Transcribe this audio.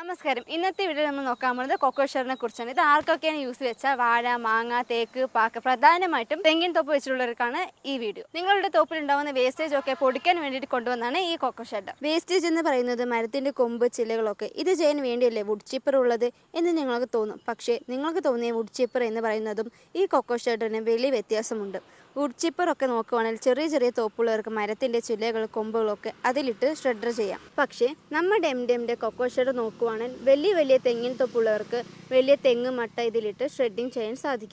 നമസ്കാരം. ഇന്നത്തെ വീഡിയോ നമ്മൾ നോക്കാൻ പോകുന്നത് കൊക്കോ ഷെയറിനെ കുറിച്ചാണ്. ഇത് ആർക്കൊക്കെയാണ് യൂസ് വെച്ചാൽ വാഴ, മാങ്ങ, തേക്ക്, പാക്ക്, പ്രധാനമായിട്ടും തെങ്ങിൻ തോപ്പ് വെച്ചിട്ടുള്ളവർക്കാണ് ഈ വീഡിയോ. നിങ്ങളുടെ തോപ്പിലുണ്ടാവുന്ന വേസ്റ്റേജ് ഒക്കെ പൊടിക്കാൻ വേണ്ടിയിട്ട് കൊണ്ടുവന്നാണ് ഈ കൊക്കോ ഷെഡ്. വേസ്റ്റേജ് എന്ന് പറയുന്നത് മരത്തിന്റെ കൊമ്പ്, ചില്ലകളൊക്കെ. ഇത് ചെയ്യാൻ വേണ്ടിയല്ലേ വുഡ് ചിപ്പർ ഉള്ളത് എന്ന് നിങ്ങൾക്ക് തോന്നും. പക്ഷേ നിങ്ങൾക്ക് തോന്നിയ വുഡ് ചിപ്പർ എന്ന് പറയുന്നതും ഈ കൊക്കോ ഷെഡിന് വലിയ വ്യത്യാസമുണ്ട്. വുഡ് ചിപ്പറൊക്കെ നോക്കുവാണെങ്കിൽ ചെറിയ ചെറിയ തോപ്പുള്ളവർക്ക് മരത്തിന്റെ ചില്ലകൾ, കൊമ്പുകളൊക്കെ അതിലിട്ട് ഷ്രെഡർ ചെയ്യാം. പക്ഷേ നമ്മുടെ എംഡിഎമ്മിന്റെ കൊക്കോ ഷെഡ് നോക്കുവാണെങ്കിൽ വലിയ വലിയ തെങ്ങിൻ തോപ്പുള്ളവർക്ക് വലിയ തെങ്ങ് മട്ട ഇതിലിട്ട് ഷ്രെഡിങ് ചെയ്യാൻ സാധിക്കും.